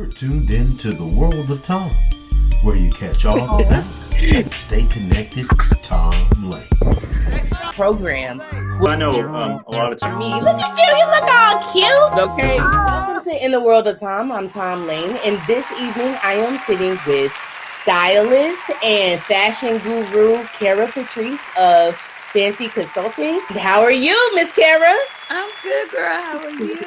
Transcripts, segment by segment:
You're tuned in to the world of Tom, where you catch all the facts and stay connected to Tom Lane. Program. I know a lot of times. Me, look at you. You look all cute. Okay. Welcome to In the World of Tom. I'm Tom Lane, and this evening I am sitting with stylist and fashion guru Cara Patrice of PhanC Consulting. How are you, Miss Cara? I'm good, girl. How are you?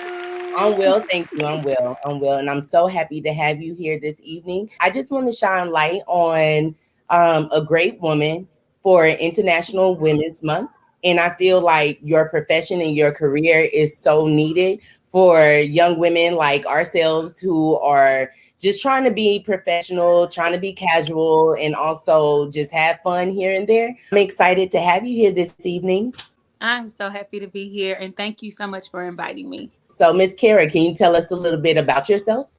I'm well, thank you. I'm well, and I'm so happy to have you here this evening. I just want to shine light on a great woman for International Women's Month, and I feel like your profession and your career is so needed for young women like ourselves who are just trying to be professional, trying to be casual, and also just have fun here and there. I'm excited to have you here this evening. I'm so happy to be here, and thank you so much for inviting me. So, Miss Cara, can you tell us a little bit about yourself?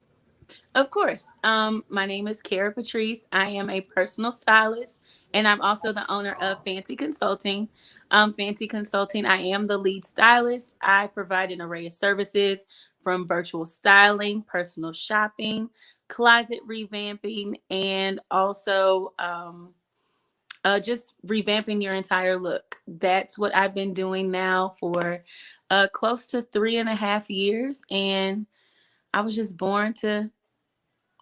Of course. My name is Cara Patrice. I am a personal stylist, and I'm also the owner of PhanC Consulting. PhanC Consulting, I am the lead stylist. I provide an array of services from virtual styling, personal shopping, closet revamping, and also just revamping your entire look. That's what I've been doing now for close to 3.5 years. And I was just born to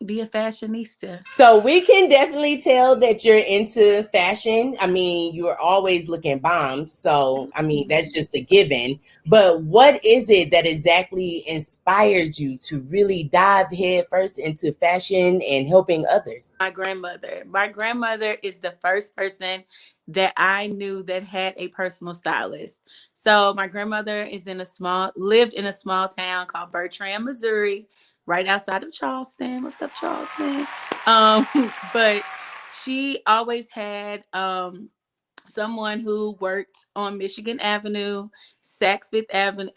be a fashionista. So we can definitely tell that you're into fashion. I mean, you're always looking bomb. So, I mean, that's just a given. But what is it that exactly inspired you to really dive headfirst into fashion and helping others? My grandmother. My grandmother is the first person that I knew that had a personal stylist. So my grandmother lived in a small town called Bertrand, Missouri, right outside of Charleston. What's up, Charleston? But she always had someone who worked on Michigan Avenue, Saks Fifth Avenue,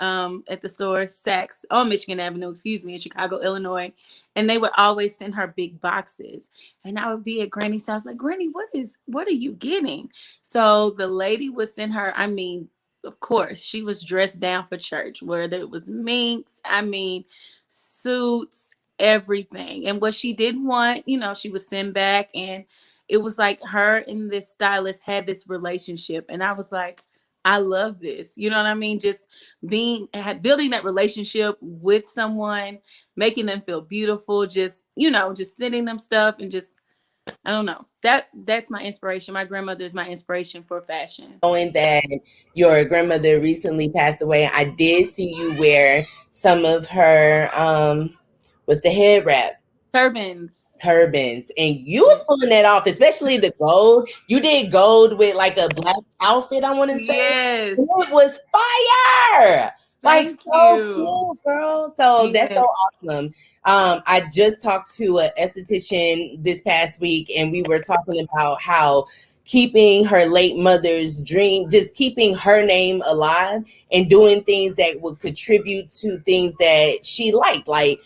at the store Saks on Michigan Avenue, in Chicago, Illinois. And they would always send her big boxes. And I would be at Granny's house like, Granny, what are you getting? So the lady would send her, of course, she was dressed down for church, whether it was minks, suits, everything. And what she didn't want, she would send back. And it was like her and this stylist had this relationship. And I was like, I love this. You know what I mean? Just building that relationship with someone, making them feel beautiful, just sending them stuff and just, I don't know. That's my inspiration. My grandmother is my inspiration for fashion. Knowing that your grandmother recently passed away, I did see you wear some of her, what's the head wrap? Turbans, and you was pulling that off, especially the gold. You did gold with like a black outfit, I want to say. Yes. It was fire. Thank so you. Cool, girl. So Yes. That's so awesome. I just talked to an esthetician this past week, and we were talking about how keeping her late mother's dream, just keeping her name alive and doing things that would contribute to things that she liked, like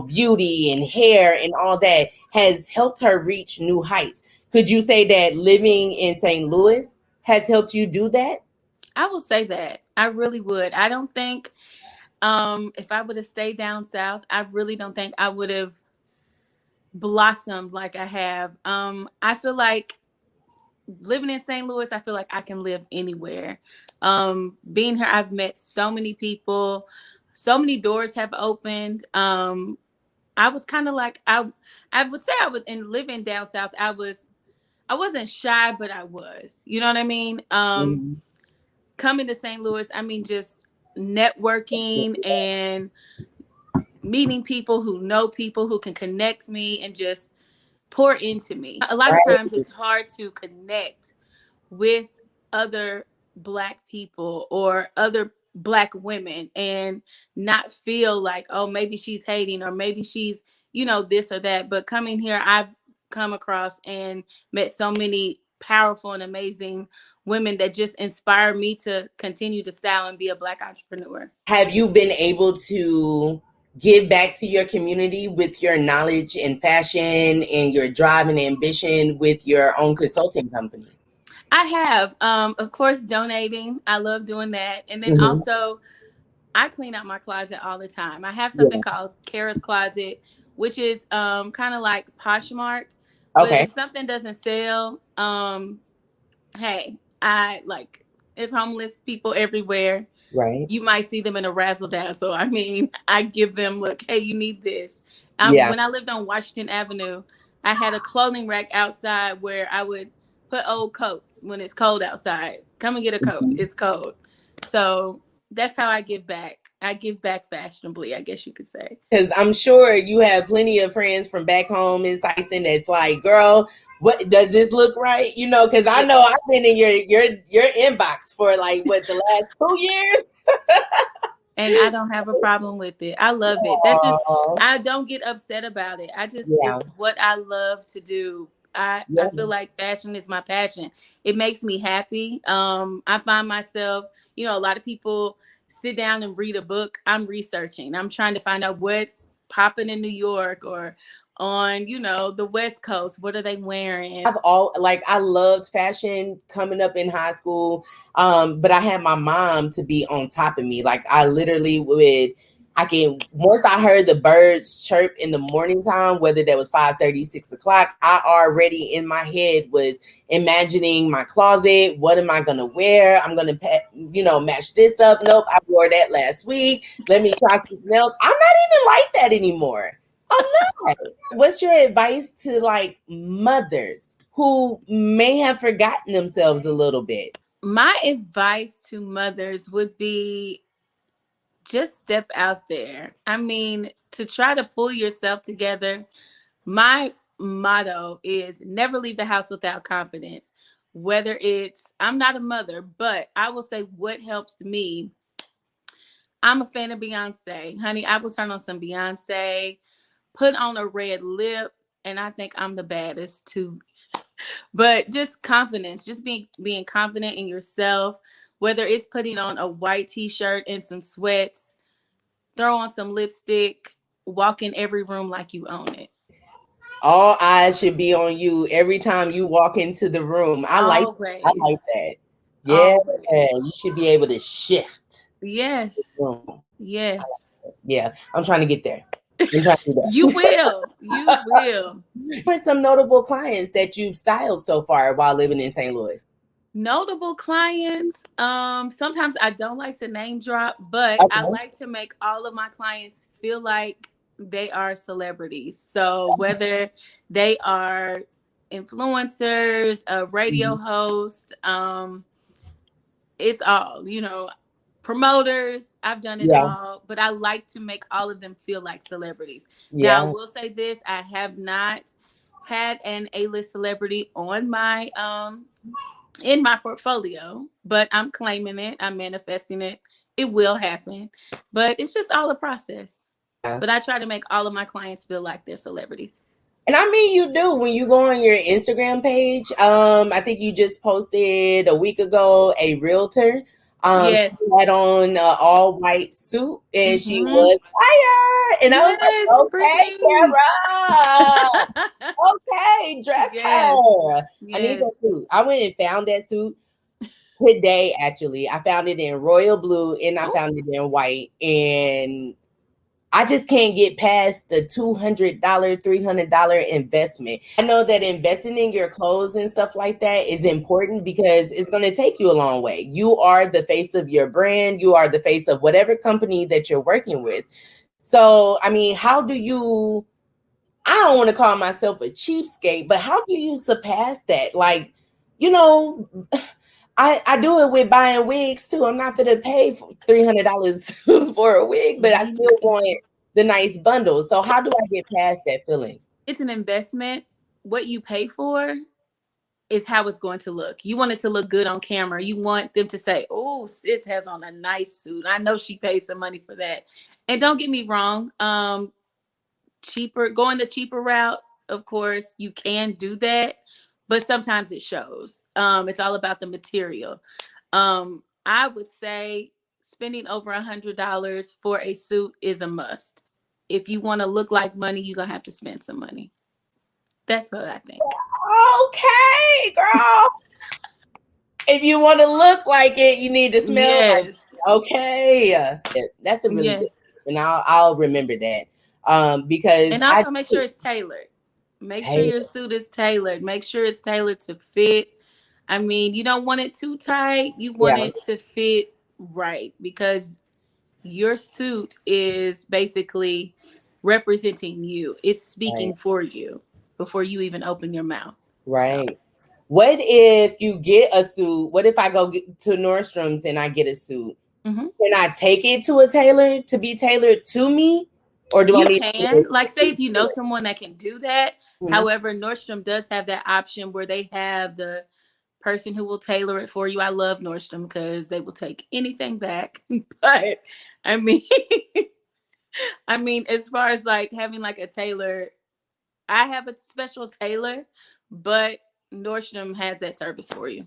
beauty and hair and all that, has helped her reach new heights. Could you say that living in St. Louis has helped you do that? I will say that. I really would. I don't think if I would have stayed down south, I really don't think I would have blossomed like I have. I feel like living in St. Louis, I feel like I can live anywhere. Being here, I've met so many people. So many doors have opened. I was kind of like, I would say I was living down south. I wasn't shy, but I was, you know what I mean? Coming to St. Louis, just networking and meeting people who know people who can connect me and just pour into me. A lot of times it's hard to connect with other Black people or other Black women and not feel like, oh, maybe she's hating or maybe she's, this or that. But coming here, I've come across and met so many powerful and amazing women that just inspire me to continue to style and be a Black entrepreneur. Have you been able to give back to your community with your knowledge in fashion and your drive and ambition with your own consulting company? I have, of course, donating. I love doing that. And then also, I clean out my closet all the time. I have something called Cara's Closet, which is kind of like Poshmark. But Okay. if something doesn't sell, hey, I like, there's homeless people everywhere. Right. You might see them in a razzle dazzle. I mean, I give them, look, hey, you need this. Yeah. When I lived on Washington Avenue, I had a clothing rack outside where I would put old coats when it's cold outside. Come and get a coat. It's cold. So that's how I give back. I give back fashionably, I guess you could say. Because I'm sure you have plenty of friends from back home in Syson that's like, girl, what does this look right? You know, because I know I've been in your inbox for like what, the last 2 years. And I don't have a problem with it. I love it. That's just, I don't get upset about it. I just, it's what I love to do. I feel like fashion is my passion. It makes me happy. I find myself, you know, a lot of people sit down and read a book. I'm researching. I'm trying to find out what's popping in New York or on, you know, the West Coast. What are they wearing? I loved fashion coming up in high school. But I had my mom to be on top of me. Like I literally would, once I heard the birds chirp in the morning time, whether that was 5:30, 6 o'clock, I already in my head was imagining my closet. What am I going to wear? I'm going to, match this up. Nope, I wore that last week. Let me try something else. I'm not even like that anymore. I'm not. What's your advice to like mothers who may have forgotten themselves a little bit? My advice to mothers would be just step out there. I mean, to try to pull yourself together. My motto is never leave the house without confidence. Whether it's, I'm not a mother, but I will say what helps me. I'm a fan of Beyonce. Honey, I will turn on some Beyonce, put on a red lip, and I think I'm the baddest too. But just confidence, just being confident in yourself, whether it's putting on a white t-shirt and some sweats, throw on some lipstick, walk in every room like you own it. All eyes should be on you every time you walk into the room. I like that. Yeah, you should be able to shift. Yes. Yes. Yeah, I'm trying to get there. I'm trying to do that. You will. You will. Who are some notable clients that you've styled so far while living in St. Louis? Notable clients. Sometimes I don't like to name drop, but I like to make all of my clients feel like they are celebrities. So whether they are influencers, a radio host, it's all, promoters. I've done it all, but I like to make all of them feel like celebrities. Now, I will say this, I have not had an A-list celebrity on my in my portfolio, but I'm claiming it. I'm manifesting it. It will happen, but it's just all a process. But I try to make all of my clients feel like they're celebrities. And I mean, you do when you go on your Instagram page. I think you just posted a week ago a realtor. Yes. She had on an all white suit and she was fire. And I was like, okay, Cara. Okay, dress her. I need that suit. I went and found that suit today, actually. I found it in royal blue and I found it in white. And I just can't get past the $200, $300 investment. I know that investing in your clothes and stuff like that is important because it's going to take you a long way. You are the face of your brand. You are the face of whatever company that you're working with. So, I mean, I don't want to call myself a cheapskate, but how do you surpass that? Like, I do it with buying wigs too. I'm not going to pay for $300 for a wig, but I still want the nice bundle. So how do I get past that feeling? It's an investment. What you pay for is how it's going to look. You want it to look good on camera. You want them to say, oh, sis has on a nice suit. I know she paid some money for that. And don't get me wrong. Going the cheaper route, of course, you can do that. But sometimes it shows. It's all about the material. I would say spending over $100 for a suit is a must. If you want to look like money, you're going to have to spend some money. That's what I think. Okay, girl. If you want to look like it, you need to smell like it. Okay. That's a really good, and I'll remember that. Because And also make sure it's tailored. Make sure your suit is tailored. Make sure it's tailored to fit. I mean, you don't want it too tight. You want it to fit right, because your suit is basically representing you. It's speaking for you before you even open your mouth. Right. So. What if you get a suit? What if I go to Nordstrom's and I get a suit? Mm-hmm. Can I take it to a tailor to be tailored to me? Or do I need to like, say if you know someone that can do that. Mm-hmm. However, Nordstrom does have that option where they have the person who will tailor it for you. I love Nordstrom because they will take anything back. But I mean, as far as like having like a tailor, I have a special tailor, but Nordstrom has that service for you.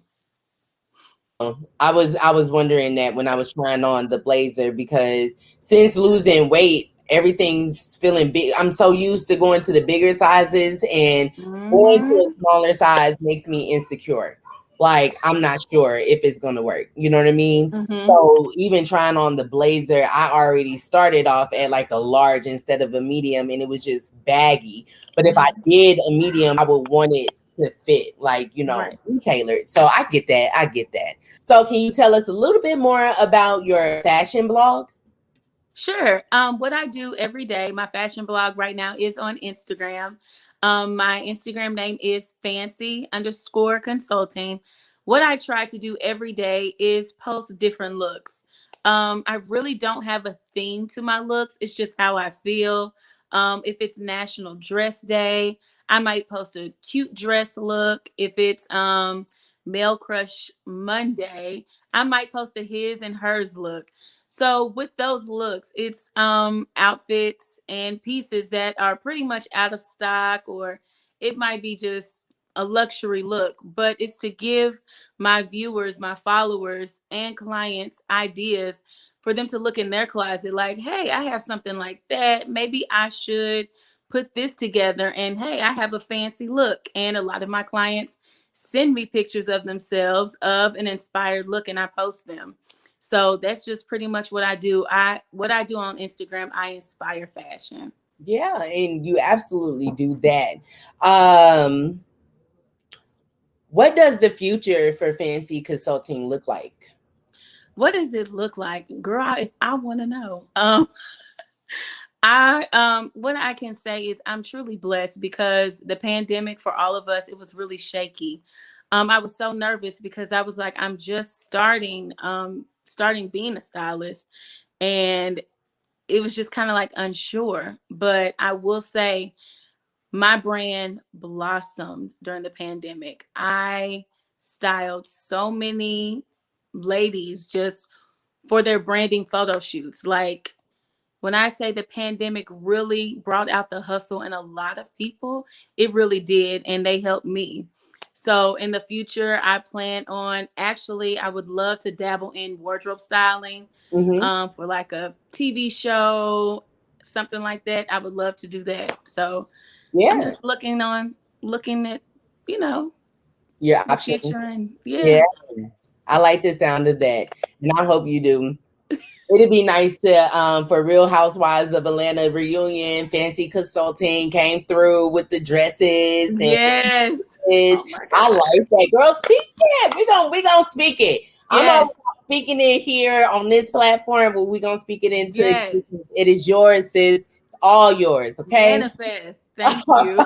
I was wondering that when I was trying on the blazer, because since losing weight, everything's feeling big. I'm so used to going to the bigger sizes, and going to a smaller size makes me insecure. Like, I'm not sure if it's going to work. You know what I mean? Mm-hmm. So even trying on the blazer, I already started off at like a large instead of a medium, and it was just baggy. But if I did a medium, I would want it to fit, like, you know, tailored. So I get that. So can you tell us a little bit more about your fashion blog? Sure. What I do every day, my fashion blog right now is on Instagram. My Instagram name is PhanC Consulting. What I try to do every day is post different looks. I really don't have a theme to my looks. It's just how I feel. If it's National Dress Day, I might post a cute dress look. If it's Male Crush Monday, I might post a his and hers look. So with those looks, it's outfits and pieces that are pretty much out of stock, or it might be just a luxury look, but it's to give my viewers, my followers, and clients ideas for them to look in their closet like, hey, I have something like that. Maybe I should put this together, and hey, I have a fancy look. And a lot of my clients send me pictures of themselves of an inspired look, and I post them. So that's just pretty much what I do. What I do on Instagram, I inspire fashion. Yeah, and you absolutely do that. What does the future for PhanC Consulting look like? What does it look like? Girl, I want to know. What I can say is I'm truly blessed, because the pandemic for all of us, it was really shaky. I was so nervous because I was like, I'm just starting being a stylist, and it was just kind of like unsure. But I will say my brand blossomed during the pandemic. I styled so many ladies just for their branding photo shoots. Like, when I say the pandemic really brought out the hustle in a lot of people, it really did. And they helped me. So in the future, I plan on, actually, I would love to dabble in wardrobe styling for like a TV show, something like that. I would love to do that. So I'm just looking at, you know, your the option. future. And yeah, I like the sound of that. And I hope you do. It'd be nice to for Real Housewives of Atlanta reunion. PhanC Consulting came through with the dresses. And yes, I like that. Girl, speak that. We gonna speak it. Yes. I'm always speaking it here on this platform, but we're gonna speak it into existence. It is yours, sis. It's all yours. Okay. Manifest. Thank you.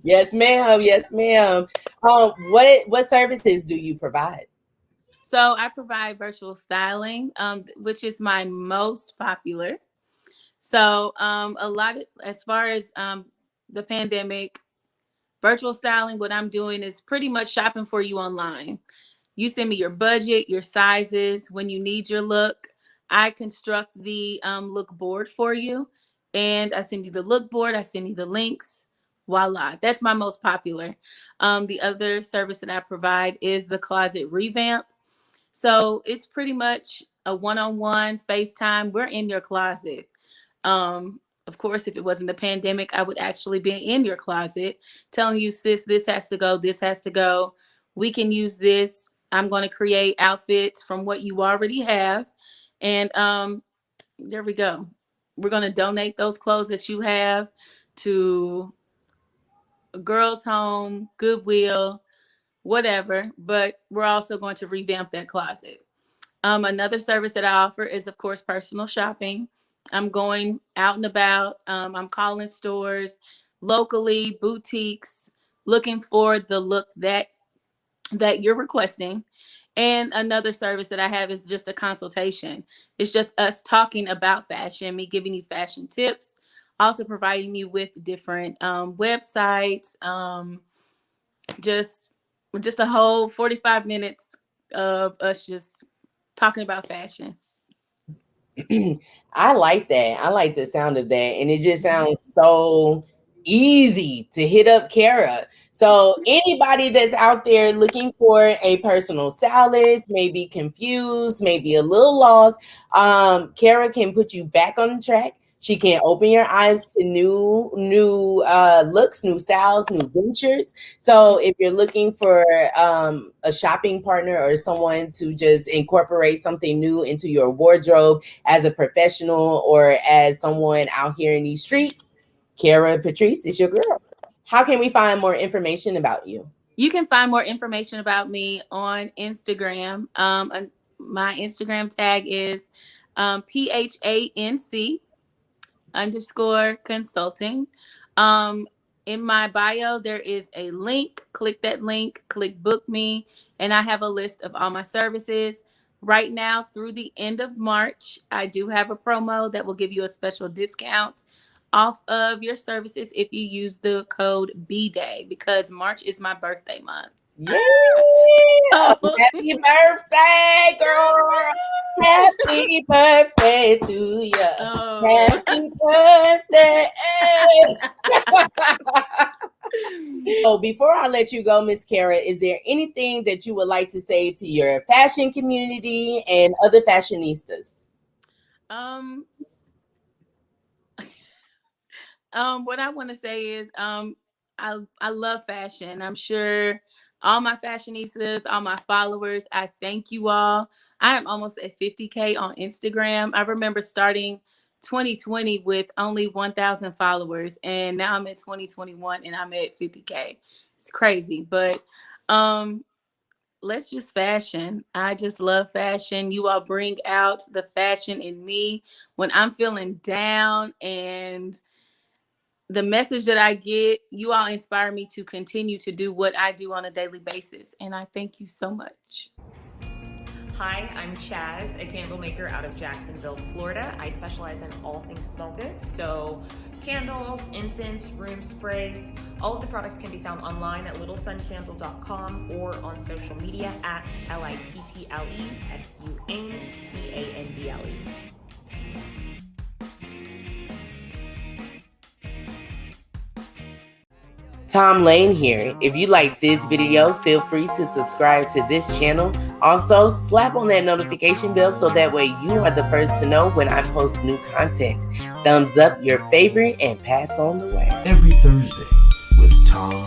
Yes, ma'am. Yes, ma'am. What services do you provide? So I provide virtual styling, which is my most popular. So as far as the pandemic, virtual styling, what I'm doing is pretty much shopping for you online. You send me your budget, your sizes, when you need your look. I construct the look board for you, and I send you the look board. I send you the links. Voila. That's my most popular. The other service that I provide is the closet revamp. So it's pretty much a one-on-one FaceTime. We're in your closet. Of course, if it wasn't the pandemic, I would actually be in your closet telling you, sis, this has to go. This has to go. We can use this. I'm going to create outfits from what you already have. And there we go. we're going to donate those clothes that you have to a girl's home, Goodwill, whatever. But we're also going to revamp that closet. Another service that I offer is, of course, personal shopping. I'm going out and about. I'm calling stores locally, boutiques, looking for the look that you're requesting. And another service that I have is just a consultation. It's just us talking about fashion, me giving you fashion tips, also providing you with different websites, just a whole 45 minutes of us just talking about fashion. I like that. I like the sound of that. And it just sounds so easy to hit up Cara. So anybody that's out there looking for a personal stylist, maybe confused, maybe a little lost, Cara can put you back on the track. She can open your eyes to new looks, new styles, new ventures. So if you're looking for a shopping partner or someone to just incorporate something new into your wardrobe as a professional or as someone out here in these streets, Cara Patrice is your girl. How can we find more information about you? You can find more information about me on Instagram. My Instagram tag is PHANC _consulting. In my bio, there is a link. Click that link, click book me, and I have a list of all my services. Right now, through the end of March, I do have a promo that will give you a special discount off of your services if you use the code BDAY, because March is my birthday month. Yeah. Happy birthday, girl. Happy birthday to you. Happy birthday. So before I let you go, Miss Cara, is there anything that you would like to say to your fashion community and other fashionistas? What I want to say is I love fashion. I'm sure all my fashionistas, all my followers, I thank you all. I am almost at 50K on Instagram. I remember starting 2020 with only 1,000 followers, and now I'm at 2021 and I'm at 50K. It's crazy, but let's just fashion. I just love fashion. You all bring out the fashion in me when I'm feeling down, and the message that I get, you all inspire me to continue to do what I do on a daily basis. And I thank you so much. Hi, I'm Chaz, a candle maker out of Jacksonville, Florida. I specialize in all things smokeless, so candles, incense, room sprays. All of the products can be found online at littlesuncandle.com or on social media at LittleSuncandle. Tom Lane here. If you like this video, feel free to subscribe to this channel. Also, slap on that notification bell so that way you are the first to know when I post new content. Thumbs up your favorite and pass on the way. Every Thursday with Tom